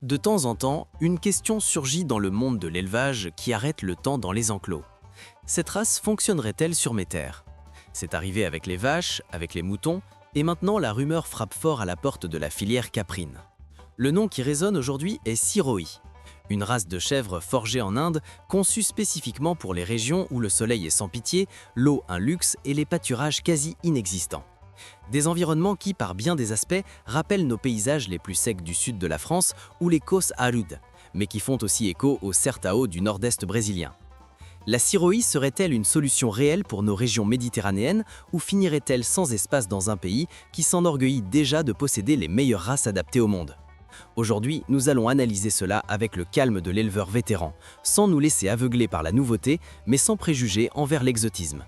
De temps en temps, une question surgit dans le monde de l'élevage qui arrête le temps dans les enclos. Cette race fonctionnerait-elle sur mes terres? C'est arrivé avec les vaches, avec les moutons, et maintenant la rumeur frappe fort à la porte de la filière caprine. Le nom qui résonne aujourd'hui est Sirohi, une race de chèvre forgée en Inde, conçue spécifiquement pour les régions où le soleil est sans pitié, l'eau un luxe et les pâturages quasi inexistants. Des environnements qui, par bien des aspects, rappellent nos paysages les plus secs du sud de la France ou les Causse Arudes, mais qui font aussi écho au Sertão du nord-est brésilien. La Sirohi serait-elle une solution réelle pour nos régions méditerranéennes ou finirait-elle sans espace dans un pays qui s'enorgueillit déjà de posséder les meilleures races adaptées au monde? Aujourd'hui, nous allons analyser cela avec le calme de l'éleveur vétéran, sans nous laisser aveugler par la nouveauté, mais sans préjugés envers l'exotisme.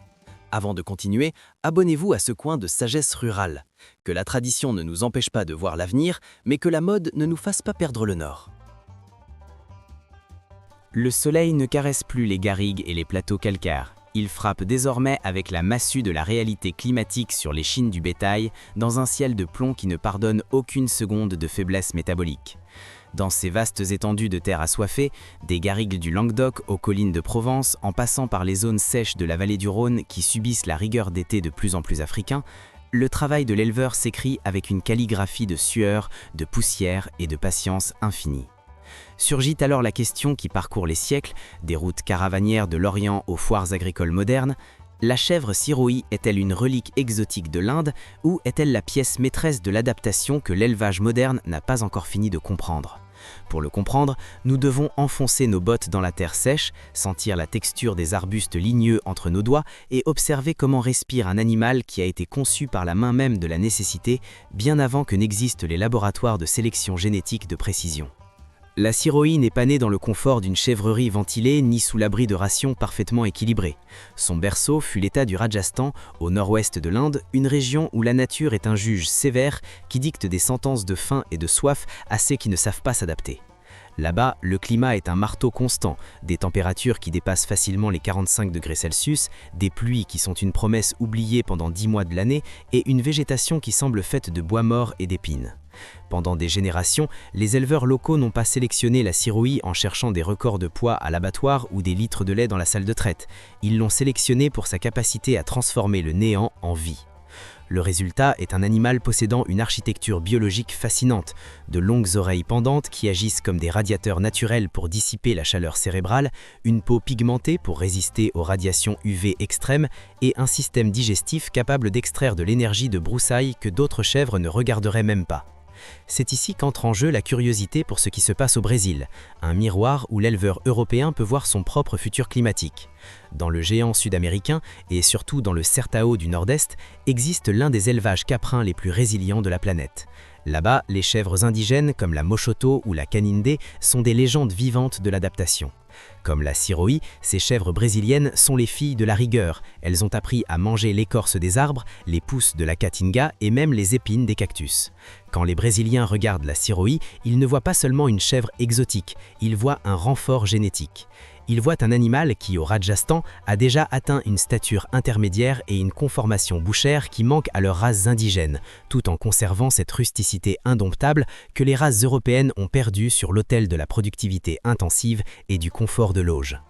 Avant de continuer, abonnez-vous à ce coin de sagesse rurale. Que la tradition ne nous empêche pas de voir l'avenir, mais que la mode ne nous fasse pas perdre le nord. Le soleil ne caresse plus les garrigues et les plateaux calcaires. Il frappe désormais avec la massue de la réalité climatique sur les chines du bétail, dans un ciel de plomb qui ne pardonne aucune seconde de faiblesse métabolique. Dans ces vastes étendues de terre assoiffée, des garrigues du Languedoc aux collines de Provence, en passant par les zones sèches de la vallée du Rhône qui subissent la rigueur d'été de plus en plus africain, le travail de l'éleveur s'écrit avec une calligraphie de sueur, de poussière et de patience infinie. Surgit alors la question qui parcourt les siècles, des routes caravanières de l'Orient aux foires agricoles modernes: la chèvre Sirohi est-elle une relique exotique de l'Inde ou est-elle la pièce maîtresse de l'adaptation que l'élevage moderne n'a pas encore fini de comprendre? Pour le comprendre, nous devons enfoncer nos bottes dans la terre sèche, sentir la texture des arbustes ligneux entre nos doigts et observer comment respire un animal qui a été conçu par la main même de la nécessité, bien avant que n'existent les laboratoires de sélection génétique de précision. La Sirohi n'est pas née dans le confort d'une chèvrerie ventilée ni sous l'abri de rations parfaitement équilibrées. Son berceau fut l'état du Rajasthan, au nord-ouest de l'Inde, une région où la nature est un juge sévère qui dicte des sentences de faim et de soif à ceux qui ne savent pas s'adapter. Là-bas, le climat est un marteau constant, des températures qui dépassent facilement les 45 degrés Celsius, des pluies qui sont une promesse oubliée pendant 10 mois de l'année et une végétation qui semble faite de bois mort et d'épines. Pendant des générations, les éleveurs locaux n'ont pas sélectionné la Sirohi en cherchant des records de poids à l'abattoir ou des litres de lait dans la salle de traite. Ils l'ont sélectionnée pour sa capacité à transformer le néant en vie. Le résultat est un animal possédant une architecture biologique fascinante, de longues oreilles pendantes qui agissent comme des radiateurs naturels pour dissiper la chaleur cérébrale, une peau pigmentée pour résister aux radiations UV extrêmes et un système digestif capable d'extraire de l'énergie de broussailles que d'autres chèvres ne regarderaient même pas. C'est ici qu'entre en jeu la curiosité pour ce qui se passe au Brésil, un miroir où l'éleveur européen peut voir son propre futur climatique. Dans le géant sud-américain et surtout dans le Sertão du nord-est, existe l'un des élevages caprins les plus résilients de la planète. Là-bas, les chèvres indigènes comme la Mochoto ou la Canindé sont des légendes vivantes de l'adaptation. Comme la Sirohi, ces chèvres brésiliennes sont les filles de la rigueur. Elles ont appris à manger l'écorce des arbres, les pousses de la caatinga et même les épines des cactus. Quand les Brésiliens regardent la Sirohi, ils ne voient pas seulement une chèvre exotique, ils voient un renfort génétique. Ils voient un animal qui, au Rajasthan, a déjà atteint une stature intermédiaire et une conformation bouchère qui manque à leurs races indigènes, tout en conservant cette rusticité indomptable que les races européennes ont perdue sur l'autel de la productivité intensive et du confort de l'auge.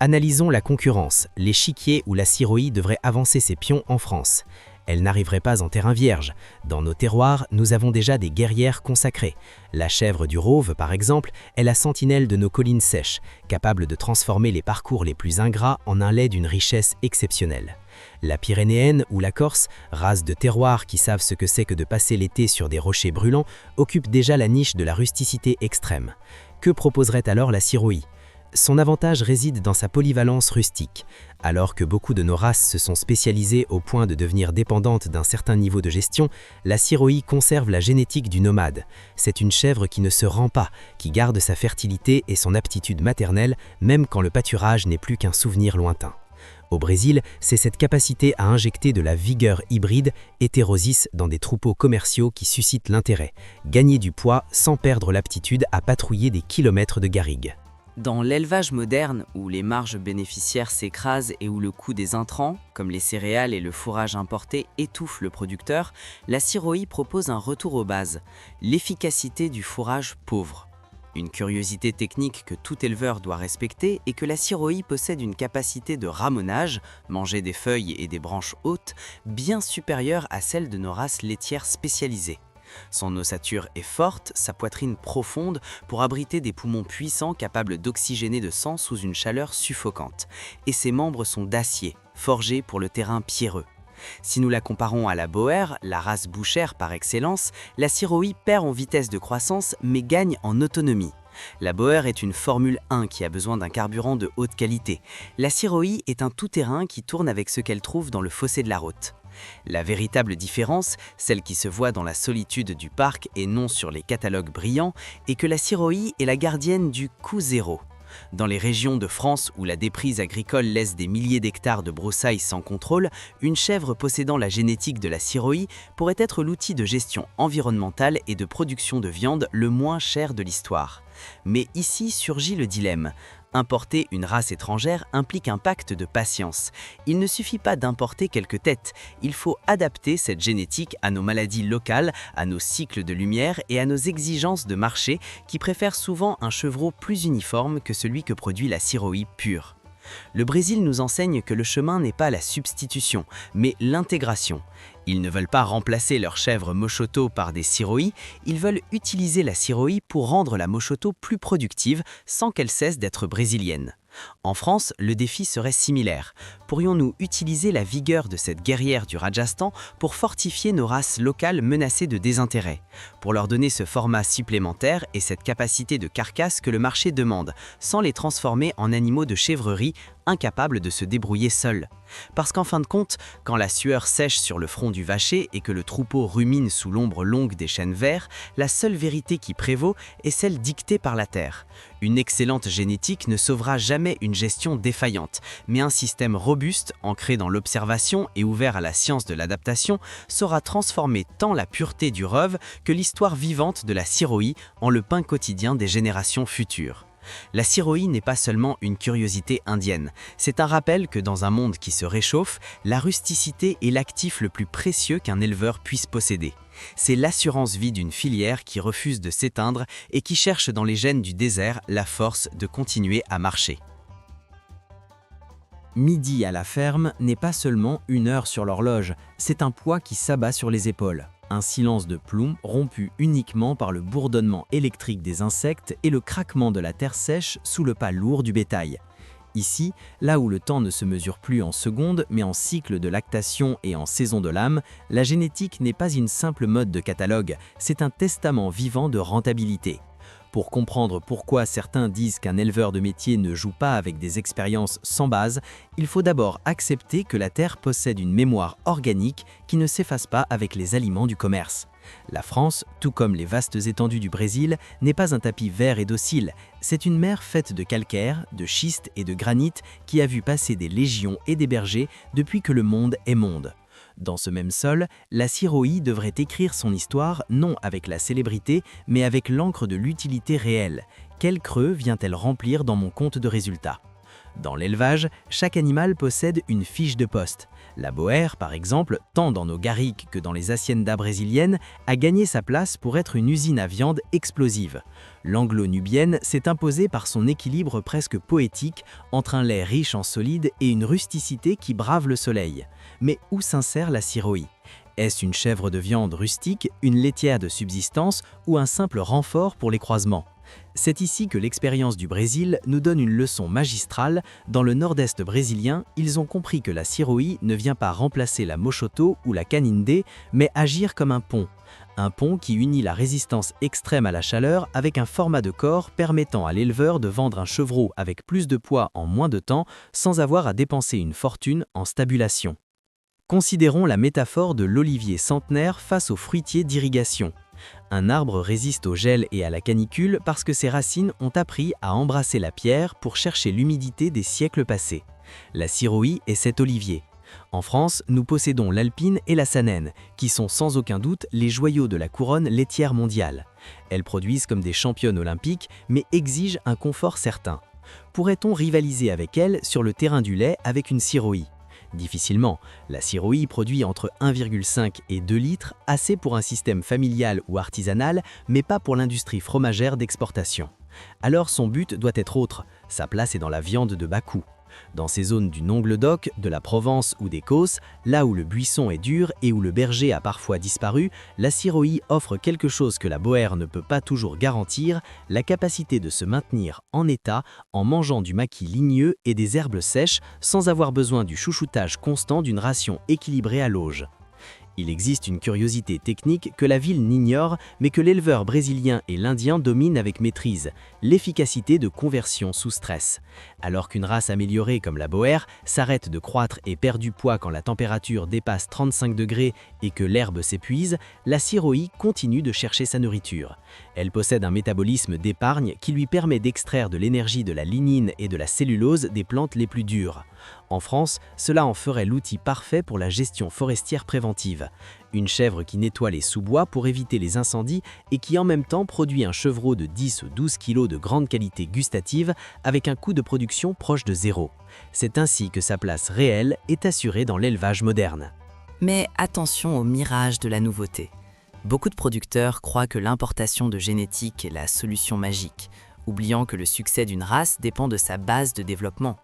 Analysons la concurrence. L'échiquier ou la Sirohi devrait avancer ses pions en France. Elle n'arriverait pas en terrain vierge. Dans nos terroirs, nous avons déjà des guerrières consacrées. La chèvre du Rauve, par exemple, est la sentinelle de nos collines sèches, capable de transformer les parcours les plus ingrats en un lait d'une richesse exceptionnelle. La Pyrénéenne ou la Corse, race de terroirs qui savent ce que c'est que de passer l'été sur des rochers brûlants, occupe déjà la niche de la rusticité extrême. Que proposerait alors la Sirohi ? Son avantage réside dans sa polyvalence rustique. Alors que beaucoup de nos races se sont spécialisées au point de devenir dépendantes d'un certain niveau de gestion, la Sirohi conserve la génétique du nomade. C'est une chèvre qui ne se rend pas, qui garde sa fertilité et son aptitude maternelle, même quand le pâturage n'est plus qu'un souvenir lointain. Au Brésil, c'est cette capacité à injecter de la vigueur hybride, hétérosis, dans des troupeaux commerciaux qui suscite l'intérêt. Gagner du poids sans perdre l'aptitude à patrouiller des kilomètres de garrigues. Dans l'élevage moderne, où les marges bénéficiaires s'écrasent et où le coût des intrants, comme les céréales et le fourrage importé, étouffe le producteur, la Sirohi propose un retour aux bases, l'efficacité du fourrage pauvre. Une curiosité technique que tout éleveur doit respecter est que la ciroï possède une capacité de ramonage, manger des feuilles et des branches hautes, bien supérieure à celle de nos races laitières spécialisées. Son ossature est forte, sa poitrine profonde pour abriter des poumons puissants capables d'oxygéner le sang sous une chaleur suffocante. Et ses membres sont d'acier, forgés pour le terrain pierreux. Si nous la comparons à la Boer, la race bouchère par excellence, la ciroï perd en vitesse de croissance mais gagne en autonomie. La Boer est une Formule 1 qui a besoin d'un carburant de haute qualité. La ciroï est un tout-terrain qui tourne avec ce qu'elle trouve dans le fossé de la route. La véritable différence, celle qui se voit dans la solitude du parc et non sur les catalogues brillants, est que la ciroï est la gardienne du coût zéro. Dans les régions de France où la déprise agricole laisse des milliers d'hectares de broussailles sans contrôle, une chèvre possédant la génétique de la ciroï pourrait être l'outil de gestion environnementale et de production de viande le moins cher de l'histoire. Mais ici surgit le dilemme. Importer une race étrangère implique un pacte de patience. Il ne suffit pas d'importer quelques têtes, il faut adapter cette génétique à nos maladies locales, à nos cycles de lumière et à nos exigences de marché qui préfèrent souvent un chevreau plus uniforme que celui que produit la ciroï pure. Le Brésil nous enseigne que le chemin n'est pas la substitution, mais l'intégration. Ils ne veulent pas remplacer leur chèvre Moshoto par des ciroïs, ils veulent utiliser la ciroï pour rendre la Moshoto plus productive sans qu'elle cesse d'être brésilienne. En France, le défi serait similaire. Pourrions-nous utiliser la vigueur de cette guerrière du Rajasthan pour fortifier nos races locales menacées de désintérêt, pour leur donner ce format supplémentaire et cette capacité de carcasse que le marché demande, sans les transformer en animaux de chèvrerie incapables de se débrouiller seuls. Parce qu'en fin de compte, quand la sueur sèche sur le front du vacher et que le troupeau rumine sous l'ombre longue des chênes verts, la seule vérité qui prévaut est celle dictée par la terre. Une excellente génétique ne sauvera jamais une gestion défaillante, mais un système robuste, ancré dans l'observation et ouvert à la science de l'adaptation, saura transformer tant la pureté du reuve que l'histoire vivante de la ciroï en le pain quotidien des générations futures. La ciroï n'est pas seulement une curiosité indienne, c'est un rappel que dans un monde qui se réchauffe, la rusticité est l'actif le plus précieux qu'un éleveur puisse posséder. C'est l'assurance vie d'une filière qui refuse de s'éteindre et qui cherche dans les gènes du désert la force de continuer à marcher. Midi à la ferme n'est pas seulement une heure sur l'horloge, c'est un poids qui s'abat sur les épaules. Un silence de plomb rompu uniquement par le bourdonnement électrique des insectes et le craquement de la terre sèche sous le pas lourd du bétail. Ici, là où le temps ne se mesure plus en secondes mais en cycle de lactation et en saison de lame, la génétique n'est pas une simple mode de catalogue, c'est un testament vivant de rentabilité. Pour comprendre pourquoi certains disent qu'un éleveur de métier ne joue pas avec des expériences sans base, il faut d'abord accepter que la terre possède une mémoire organique qui ne s'efface pas avec les aliments du commerce. La France, tout comme les vastes étendues du Brésil, n'est pas un tapis vert et docile, c'est une mer faite de calcaire, de schiste et de granit qui a vu passer des légions et des bergers depuis que le monde est monde. Dans ce même sol, la ciroï devrait écrire son histoire non avec la célébrité, mais avec l'encre de l'utilité réelle. Quel creux vient-elle remplir dans mon compte de résultats ? Dans l'élevage, chaque animal possède une fiche de poste. La Boer, par exemple, tant dans nos garrigues que dans les haciendas brésiliennes, a gagné sa place pour être une usine à viande explosive. L'anglo-nubienne s'est imposée par son équilibre presque poétique entre un lait riche en solide et une rusticité qui brave le soleil. Mais où s'insère la ciroï ? Est-ce une chèvre de viande rustique, une laitière de subsistance ou un simple renfort pour les croisements ? C'est ici que l'expérience du Brésil nous donne une leçon magistrale. Dans le nord-est brésilien, ils ont compris que la ciroï ne vient pas remplacer la Moshoto ou la Canindé, mais agir comme un pont. Un pont qui unit la résistance extrême à la chaleur avec un format de corps permettant à l'éleveur de vendre un chevreau avec plus de poids en moins de temps sans avoir à dépenser une fortune en stabulation. Considérons la métaphore de l'olivier centenaire face au fruitier d'irrigation. Un arbre résiste au gel et à la canicule parce que ses racines ont appris à embrasser la pierre pour chercher l'humidité des siècles passés. La ciroï est cet olivier. En France, nous possédons l'alpine et la sanaine, qui sont sans aucun doute les joyaux de la couronne laitière mondiale. Elles produisent comme des championnes olympiques, mais exigent un confort certain. Pourrait-on rivaliser avec elles sur le terrain du lait avec une ciroï ? Difficilement, la ciroï produit entre 1,5 et 2 litres, assez pour un système familial ou artisanal, mais pas pour l'industrie fromagère d'exportation. Alors son but doit être autre, sa place est dans la viande de bas coût. Dans ces zones du Languedoc, de la Provence ou des Causses, là où le buisson est dur et où le berger a parfois disparu, la ciroï offre quelque chose que la Boère ne peut pas toujours garantir, la capacité de se maintenir en état en mangeant du maquis ligneux et des herbes sèches sans avoir besoin du chouchoutage constant d'une ration équilibrée à l'auge. Il existe une curiosité technique que la ville n'ignore, mais que l'éleveur brésilien et l'Indien dominent avec maîtrise, l'efficacité de conversion sous stress. Alors qu'une race améliorée comme la Boère s'arrête de croître et perd du poids quand la température dépasse 35 degrés et que l'herbe s'épuise, la ciroï continue de chercher sa nourriture. Elle possède un métabolisme d'épargne qui lui permet d'extraire de l'énergie de la lignine et de la cellulose des plantes les plus dures. En France, cela en ferait l'outil parfait pour la gestion forestière préventive. Une chèvre qui nettoie les sous-bois pour éviter les incendies et qui en même temps produit un chevreau de 10 ou 12 kg de grande qualité gustative avec un coût de production proche de zéro. C'est ainsi que sa place réelle est assurée dans l'élevage moderne. Mais attention au mirage de la nouveauté. Beaucoup de producteurs croient que l'importation de génétique est la solution magique, oubliant que le succès d'une race dépend de sa base de développement.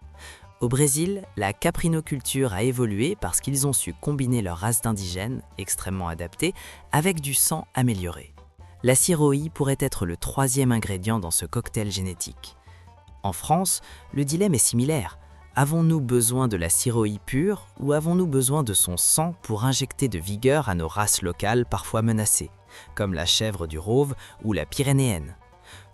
Au Brésil, la caprinoculture a évolué parce qu'ils ont su combiner leur race d'indigènes, extrêmement adaptée, avec du sang amélioré. La ciroï pourrait être le troisième ingrédient dans ce cocktail génétique. En France, le dilemme est similaire. Avons-nous besoin de la ciroï pure ou avons-nous besoin de son sang pour injecter de vigueur à nos races locales parfois menacées, comme la chèvre du Rauve ou la pyrénéenne ?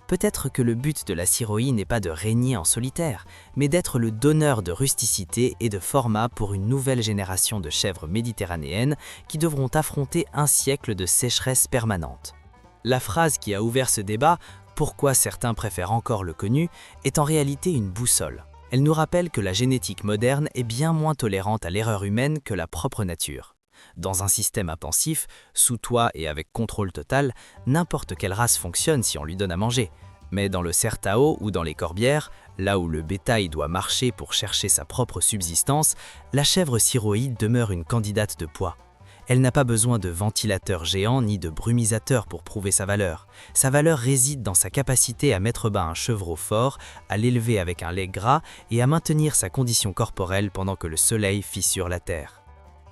Peut-être que le but de la ciroï n'est pas de régner en solitaire, mais d'être le donneur de rusticité et de format pour une nouvelle génération de chèvres méditerranéennes qui devront affronter un siècle de sécheresse permanente. La phrase qui a ouvert ce débat, « Pourquoi certains préfèrent encore le connu ?», est en réalité une boussole. Elle nous rappelle que la génétique moderne est bien moins tolérante à l'erreur humaine que la propre nature. Dans un système intensif, sous toit et avec contrôle total, n'importe quelle race fonctionne si on lui donne à manger. Mais dans le Certao ou dans les Corbières, là où le bétail doit marcher pour chercher sa propre subsistance, la chèvre ciroï demeure une candidate de poids. Elle n'a pas besoin de ventilateur géant ni de brumisateur pour prouver sa valeur. Sa valeur réside dans sa capacité à mettre bas un chevreau fort, à l'élever avec un lait gras et à maintenir sa condition corporelle pendant que le soleil fissure la terre.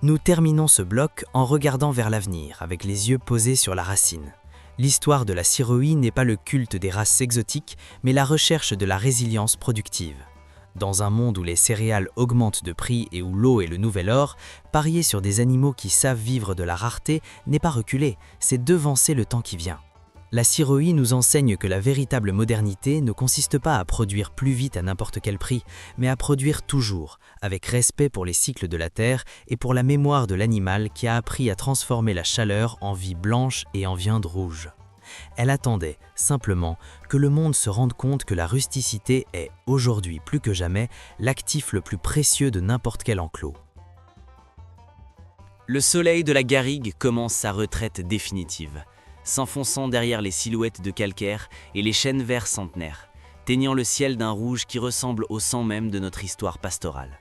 Nous terminons ce bloc en regardant vers l'avenir, avec les yeux posés sur la racine. L'histoire de la ciroï n'est pas le culte des races exotiques, mais la recherche de la résilience productive. Dans un monde où les céréales augmentent de prix et où l'eau est le nouvel or, parier sur des animaux qui savent vivre de la rareté n'est pas reculer, c'est devancer le temps qui vient. La ciroï nous enseigne que la véritable modernité ne consiste pas à produire plus vite à n'importe quel prix, mais à produire toujours, avec respect pour les cycles de la terre et pour la mémoire de l'animal qui a appris à transformer la chaleur en vie blanche et en viande rouge. Elle attendait, simplement, que le monde se rende compte que la rusticité est, aujourd'hui plus que jamais, l'actif le plus précieux de n'importe quel enclos. Le soleil de la garrigue commence sa retraite définitive, s'enfonçant derrière les silhouettes de calcaire et les chênes verts centenaires, teignant le ciel d'un rouge qui ressemble au sang même de notre histoire pastorale.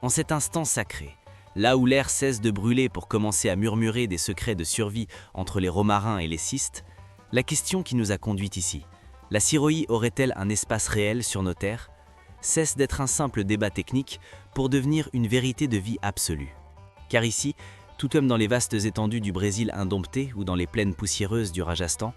En cet instant sacré, là où l'air cesse de brûler pour commencer à murmurer des secrets de survie entre les romarins et les cystes, la question qui nous a conduits ici, la ciroï aurait-elle un espace réel sur nos terres, cesse d'être un simple débat technique pour devenir une vérité de vie absolue. Car ici, tout comme dans les vastes étendues du Brésil indompté ou dans les plaines poussiéreuses du Rajasthan,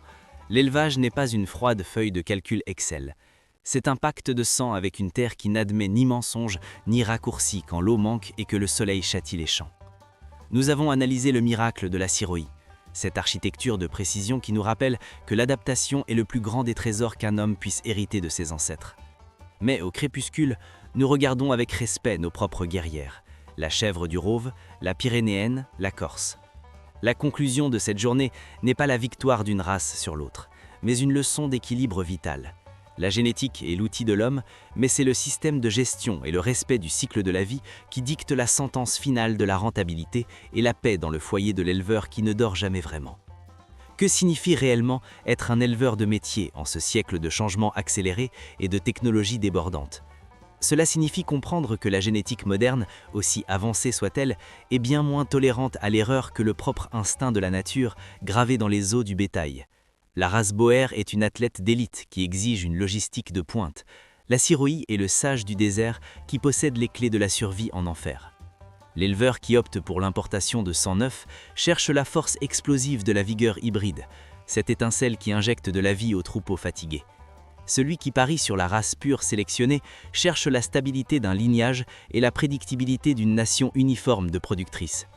l'élevage n'est pas une froide feuille de calcul Excel. C'est un pacte de sang avec une terre qui n'admet ni mensonge ni raccourci quand l'eau manque et que le soleil châtie les champs. Nous avons analysé le miracle de la ciroï, cette architecture de précision qui nous rappelle que l'adaptation est le plus grand des trésors qu'un homme puisse hériter de ses ancêtres. Mais au crépuscule, nous regardons avec respect nos propres guerrières, la chèvre du Rauve, la pyrénéenne, la corse. La conclusion de cette journée n'est pas la victoire d'une race sur l'autre, mais une leçon d'équilibre vital. La génétique est l'outil de l'homme, mais c'est le système de gestion et le respect du cycle de la vie qui dictent la sentence finale de la rentabilité et la paix dans le foyer de l'éleveur qui ne dort jamais vraiment. Que signifie réellement être un éleveur de métier en ce siècle de changements accélérés et de technologies débordantes ? Cela signifie comprendre que la génétique moderne, aussi avancée soit-elle, est bien moins tolérante à l'erreur que le propre instinct de la nature gravé dans les os du bétail. La race boer est une athlète d'élite qui exige une logistique de pointe. La Sirohi est le sage du désert qui possède les clés de la survie en enfer. L'éleveur qui opte pour l'importation de sang neuf cherche la force explosive de la vigueur hybride, cette étincelle qui injecte de la vie aux troupeaux fatigués. Celui qui parie sur la race pure sélectionnée cherche la stabilité d'un lignage et la prédictibilité d'une nation uniforme de productrices.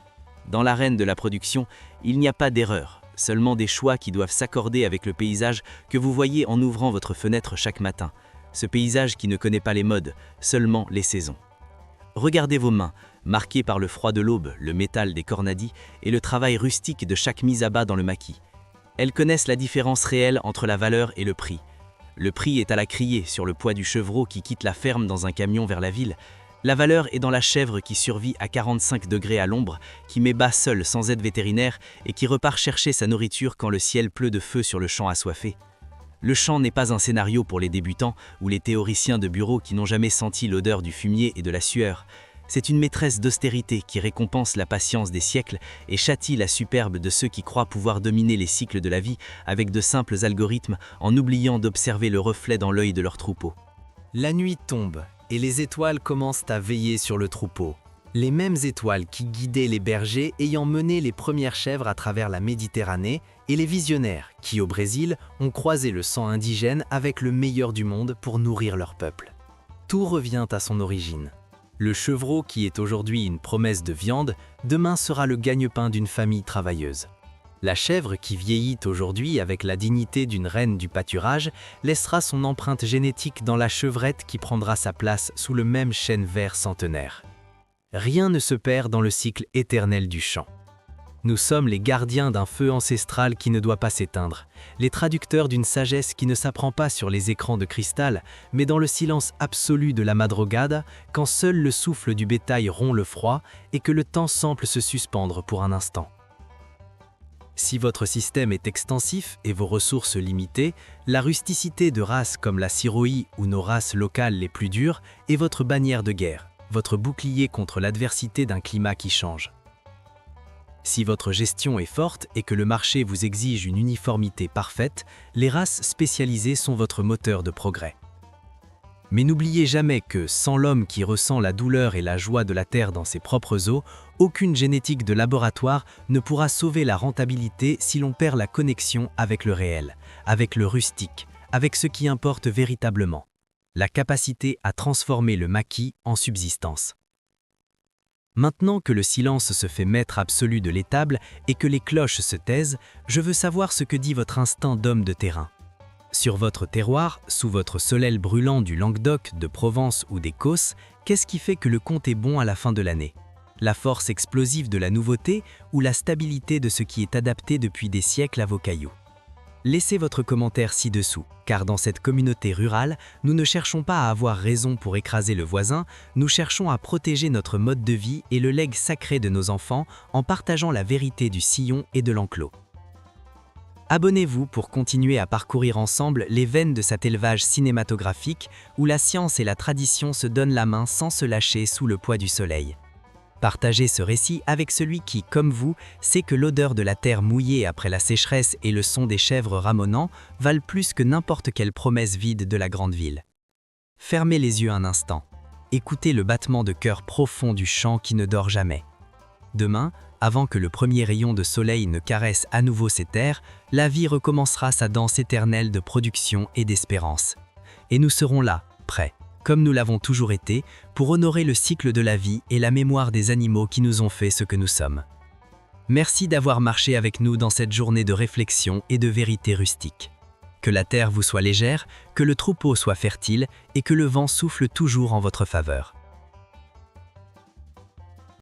Dans l'arène de la production, il n'y a pas d'erreur, seulement des choix qui doivent s'accorder avec le paysage que vous voyez en ouvrant votre fenêtre chaque matin. Ce paysage qui ne connaît pas les modes, seulement les saisons. Regardez vos mains, marquées par le froid de l'aube, le métal des cornadis et le travail rustique de chaque mise à bas dans le maquis. Elles connaissent la différence réelle entre la valeur et le prix. Le prix est à la criée sur le poids du chevreau qui quitte la ferme dans un camion vers la ville. La valeur est dans la chèvre qui survit à 45 degrés à l'ombre, qui met bas seule sans aide vétérinaire et qui repart chercher sa nourriture quand le ciel pleut de feu sur le champ assoiffé. Le champ n'est pas un scénario pour les débutants ou les théoriciens de bureau qui n'ont jamais senti l'odeur du fumier et de la sueur. C'est une maîtresse d'austérité qui récompense la patience des siècles et châtie la superbe de ceux qui croient pouvoir dominer les cycles de la vie avec de simples algorithmes en oubliant d'observer le reflet dans l'œil de leur troupeau. La nuit tombe et les étoiles commencent à veiller sur le troupeau. Les mêmes étoiles qui guidaient les bergers ayant mené les premières chèvres à travers la Méditerranée et les visionnaires qui, au Brésil, ont croisé le sang indigène avec le meilleur du monde pour nourrir leur peuple. Tout revient à son origine. Le chevreau qui est aujourd'hui une promesse de viande, demain sera le gagne-pain d'une famille travailleuse. La chèvre qui vieillit aujourd'hui avec la dignité d'une reine du pâturage laissera son empreinte génétique dans la chevrette qui prendra sa place sous le même chêne vert centenaire. Rien ne se perd dans le cycle éternel du champ. Nous sommes les gardiens d'un feu ancestral qui ne doit pas s'éteindre, les traducteurs d'une sagesse qui ne s'apprend pas sur les écrans de cristal, mais dans le silence absolu de la madrugada, quand seul le souffle du bétail rompt le froid et que le temps semble se suspendre pour un instant. Si votre système est extensif et vos ressources limitées, la rusticité de races comme la Sirohi ou nos races locales les plus dures est votre bannière de guerre, votre bouclier contre l'adversité d'un climat qui change. Si votre gestion est forte et que le marché vous exige une uniformité parfaite, les races spécialisées sont votre moteur de progrès. Mais n'oubliez jamais que, sans l'homme qui ressent la douleur et la joie de la terre dans ses propres os, aucune génétique de laboratoire ne pourra sauver la rentabilité si l'on perd la connexion avec le réel, avec le rustique, avec ce qui importe véritablement, la capacité à transformer le maquis en subsistance. Maintenant que le silence se fait maître absolu de l'étable et que les cloches se taisent, je veux savoir ce que dit votre instinct d'homme de terrain. Sur votre terroir, sous votre solelle brûlant du Languedoc, de Provence ou des Causses, qu'est-ce qui fait que le compte est bon à la fin de l'année? La force explosive de la nouveauté ou la stabilité de ce qui est adapté depuis des siècles à vos cailloux? Laissez votre commentaire ci-dessous, car dans cette communauté rurale, nous ne cherchons pas à avoir raison pour écraser le voisin, nous cherchons à protéger notre mode de vie et le legs sacré de nos enfants en partageant la vérité du sillon et de l'enclos. Abonnez-vous pour continuer à parcourir ensemble les veines de cet élevage cinématographique où la science et la tradition se donnent la main sans se lâcher sous le poids du soleil. Partagez ce récit avec celui qui, comme vous, sait que l'odeur de la terre mouillée après la sécheresse et le son des chèvres ramonant valent plus que n'importe quelle promesse vide de la grande ville. Fermez les yeux un instant. Écoutez le battement de cœur profond du champ qui ne dort jamais. Demain, avant que le premier rayon de soleil ne caresse à nouveau ces terres, la vie recommencera sa danse éternelle de production et d'espérance. Et nous serons là, prêts, comme nous l'avons toujours été, pour honorer le cycle de la vie et la mémoire des animaux qui nous ont fait ce que nous sommes. Merci d'avoir marché avec nous dans cette journée de réflexion et de vérité rustique. Que la terre vous soit légère, que le troupeau soit fertile et que le vent souffle toujours en votre faveur.